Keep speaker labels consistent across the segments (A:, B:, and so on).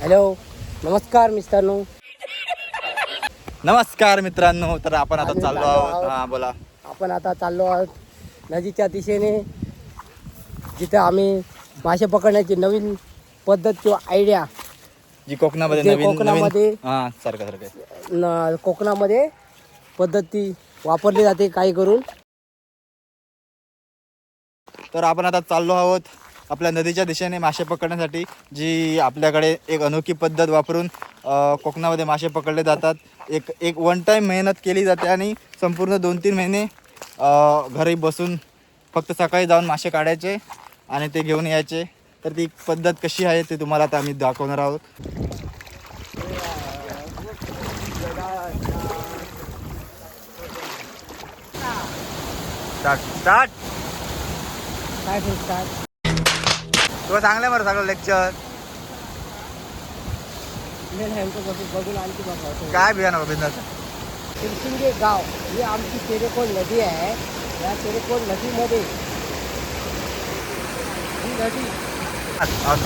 A: Hello, नमस्कार मित्रांनो.
B: नमस्कार मित्रांनो. तर आपण आता चाललो आहोत. हा बोला.
A: आपण आता चाललो आहोत नदीच्या दिशेने, जिथे आम्ही मासे पकडण्याची नवीन पद्धत किंवा आयडिया
B: जी कोकणामध्ये
A: जे
B: नवीन
A: कोकणामध्ये
B: हा सारखं
A: कोकणामध्ये पद्धती वापरली जाते काही करून.
B: तर आपण आता चाललो आहोत आपल्या नदीच्या दिशेने मासे पकडण्यासाठी, जी आपल्याकडे एक अनोखी पद्धत वापरून कोकणामध्ये मासे पकडले जातात. एक वन टाईम मेहनत केली जाते आणि संपूर्ण 2-3 महिने घरी बसून फक्त सकाळी जाऊन मासे काढायचे आणि ते घेऊन यायचे. तर ती पद्धत कशी आहे ते तुम्हाला आता आम्ही दाखवणार आहोत. स्टार्ट.
A: काय बोलतात
B: तुला चांगलं बरं सगळं लेक्चर.
A: बघून आणखी बघा.
B: काय बियाणं बिझनेस
A: शिरशिंगे गाव ही आमची तेरेकोल नदी आहे. या तेरेकोल नदीमध्ये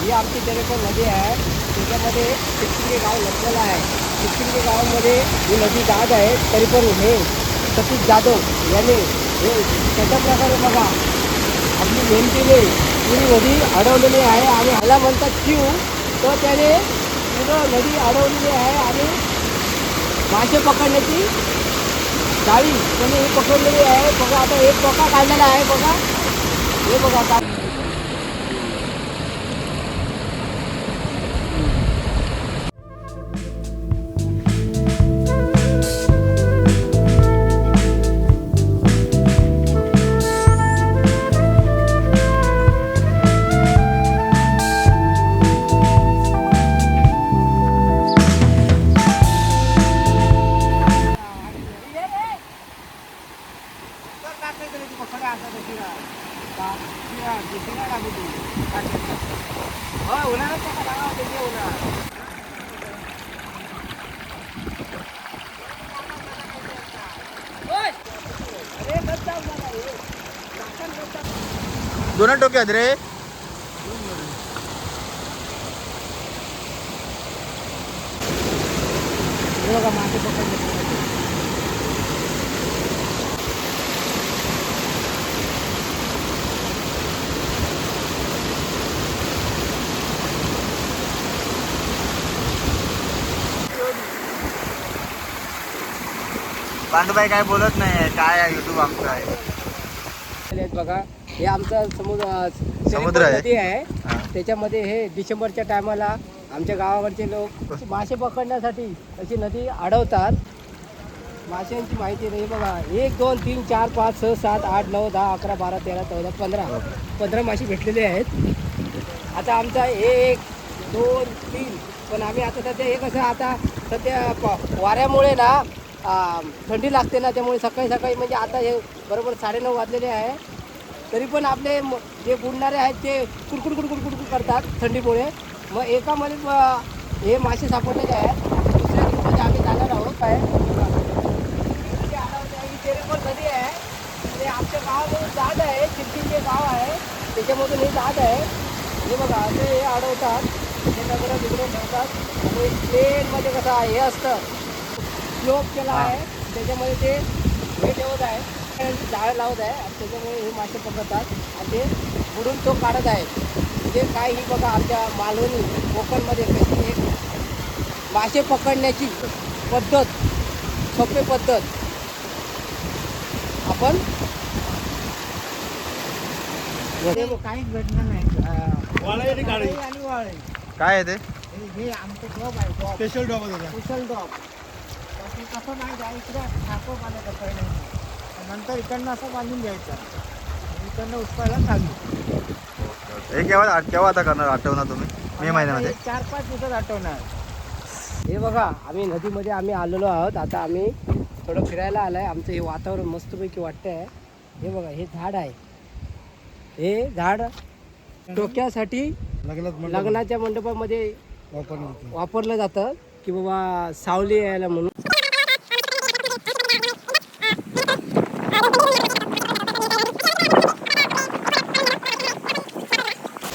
A: ही आमची तेरेकोल नदी आहे. त्याच्यामध्ये शिरशिंगे गाव लपलेलं आहे. शिरशिंगे गावामध्ये ही नदी दाद आहे. तरी पण हे सतीश जाधव याने हे त्याच्या प्रकारे बघा आपली मेहनतीने पूर्ण नदी अडवलेली आहे आणि ह्याला म्हणतात चिव. तर त्याने पूर्ण नदी अडवलेली आहे आणि मासे पकडण्याची जाळी त्याने ही पकडलेली आहे. बघा आता एक टोका काढलेला आहे. बघा हे बघा आता
B: दोन टोके आहेत रे.
A: बघा मासे पकडले.
B: पांडुबाई काय बोलत नाही. काय युट्यूब आमचं आहे.
A: बघा हे आमचं
B: समुद्र आहे.
A: नदी आहे. त्याच्यामध्ये हे डिसेंबरच्या टायमाला आमच्या गावाकडचे लोक मासे पकडण्यासाठी अशी नदी अडवतात. माशांची माहिती नाही. बघा 1 2 3 4 5 6 7 8 9 10 11 12 13 14 15 मासे भेटलेले आहेत. आता आमचा 1 2 3 पण आम्ही आता सध्या हे कसं आता सध्या वाऱ्यामुळे ना थंडी लागते ना, त्यामुळे सकाळी सकाळी म्हणजे आता हे बरोबर 9:30 वाजलेले आहे. तरी पण आपले जे बुडणारे आहेत ते कुडकुड कुडकुड कुडकुड करतात थंडीमुळे. मग एकामध्ये हे मासे सापडलेले आहेत. दुसऱ्या दिवशी आम्ही जाणार आहोत. काय ही तेरेकोल नदी आहे. ते आमच्या गावामधून जात आहे. चिरचिंगे गाव आहे, त्याच्यामधून हे जात आहे. हे बघा असे हे अडवतात. हे दगडं बिगडं ठेवतात आणि प्लेनमध्ये कसं हे असतं स्लोप केला आहे, त्याच्यामध्ये ते हे ठेवत आहे, जाळं लावत आहे आणि त्याच्यामुळे हे मासे पकडतात आणि ते बुडून तो काढत आहे. म्हणजे काय ही बघा आमच्या मालवणी कोकणमध्ये कशी एक मासे पकडण्याची पद्धत, सोपी पद्धत आपण काहीच भेटणार नाही. आणि वाळे
B: काय आहे ते?
A: हे आमचं जॉब आहे.
B: स्पेशल डॉग होता.
A: स्पेशल जॉब कसं नाही द्या इकडं ठाको पाण्याचं पहिलं, नंतर इकडनं असं बांधून घ्यायचं, इकडनं उचपायला चालू.
B: हे केव्हा आता करणार आठवणार तुम्ही? मे महिन्यामध्ये
A: 4-5 दिवसात आठवणार. हे बघा आम्ही नदीमध्ये आम्ही आलेलो आहोत. आता आम्ही थोडं फिरायला आलं आहे. आमचं हे वातावरण मस्तपैकी वाटतं आहे. हे बघा हे झाड आहे. हे झाड टोक्यासाठी लग्नाच्या मंडपामध्ये वापरलं जातं की बाबा सावली यायला म्हणून.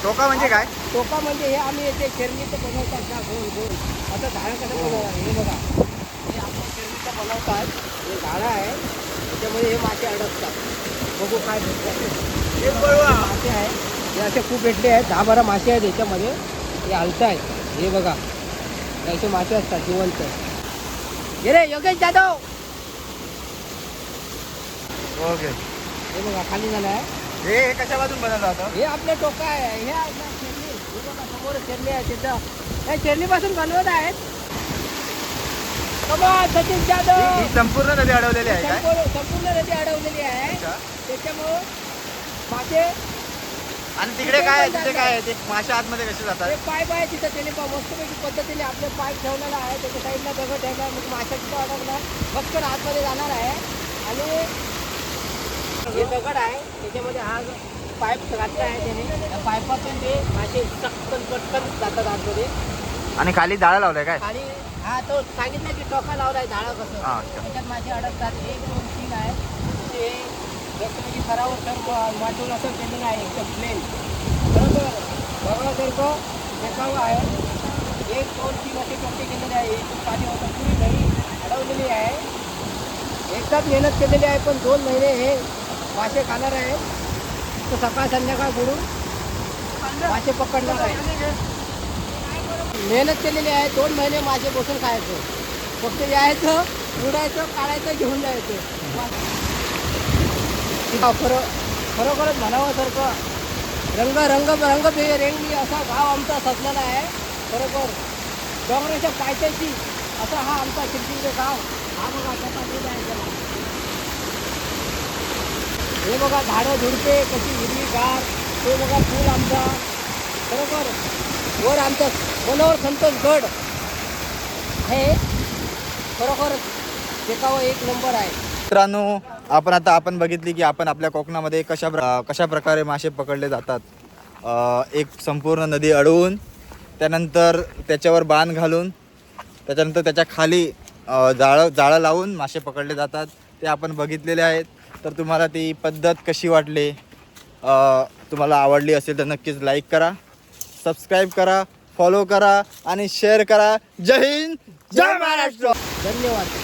B: टोका म्हणजे काय?
A: टोका म्हणजे हे आम्ही येते शेरणीचं बनवतात ना गोल गोल असं झाडं कसं बनवणार हे बघा हे आपण शेरणीचं बनवतात हे झाडं आहे त्याच्यामध्ये हे मासे अडकतात बघू काय भेटतात मासे आहे हे असे खूप भेटले आहेत 10-12 मासे आहेत याच्यामध्ये हे हलत आहेत हे बघा असे मासे असतात जिवंत हे रे योगेश जाधव
B: ओके
A: हे बघा खाली झालं आहे
B: हे कशापासून बनवलं होतं
A: हे आपले टोका आहे हे आपला शेरणी हे बघा समोर शेरणी आहे तिथं त्या शेरणीपासून बनवत आहेत सचिन जाधव
B: ही संपूर्ण नदी अडवलेली आहे काय
A: संपूर्ण नदी अडवलेली आहे त्याच्यामुळं मासे
B: आणि तिकडे काय आहे तिथे काय आहे ते मासे आतमध्ये कसे जातात
A: एक पाईप आहे तिथं त्याने मस्तपैकी पद्धतीने आपले पाईप ठेवलेला आहे त्याच्या साईडला दगड ठेवला मग माशा तिथं अडकला फक्त आतमध्ये जाणार आहे आणि हे दगड आहे त्याच्यामध्ये हा पाईप घातला आहे त्याने त्या पाईपातून ते मासे चटकन पटकन जातात आतमध्ये
B: आणि खाली जाळं लावलंय काय
A: आणि हा तो सांगितलं की टोका लावलाय झाडं कसं
B: हा, अच्छा.
A: त्याच्यात मासे अडकतात 1 2 3 आहे ते जसं की सरावर तर वाटून असं केलेलं आहे एकदम प्लेन बरोबर बघण्यासारखं देखावं आहे 1 2 3 असे टोके केलेले आहे एक पाणी होतं पुरी घरी अडवलेली आहे एकदाच मेहनत केलेली आहे पण 2 महिने हे मासे खाणार आहे तो सकाळ संध्याकाळ बुडून मासे पकडणार आहे मेहनत केलेली आहे 2 महिने मासे बसून खायचं फक्त यायचं उडायचं काढायचं घेऊन जायचं खरोखरच म्हणावंसारखं रंगबेरंगी असा गाव आमचा सजलेला आहे बरोबर डोंगराच्या पायथ्याशी असा हा आमचा चिंचिंचे गाव हा बघा तपासलेला आहे त्याला हे बघा झाडं झुडपे कशी हिरवी गार तो बघा पूल आमचा बरोबर वर आमचा मनोहर संतोष गड हे खरोखर देखावं 1 नंबर आहे
B: मित्रांनो आपण बघितली की आपण आपल्या कोकणामध्ये कशा प्रकारे मासे पकडले जातात एक संपूर्ण नदी अडवून त्यानंतर त्याच्यावर बाण घालून त्याच्यानंतर त्याच्या खाली जाळं लावून मासे पकडले जातात ते आपण बघितलेले आहेत तर तुम्हाला ती पद्धत कशी वाटली तुम्हाला आवडली असेल तर नक्कीच लाईक करा सबस्क्राईब करा फॉलो करा आणि शेअर करा जय हिंद जय महाराष्ट्र
A: धन्यवाद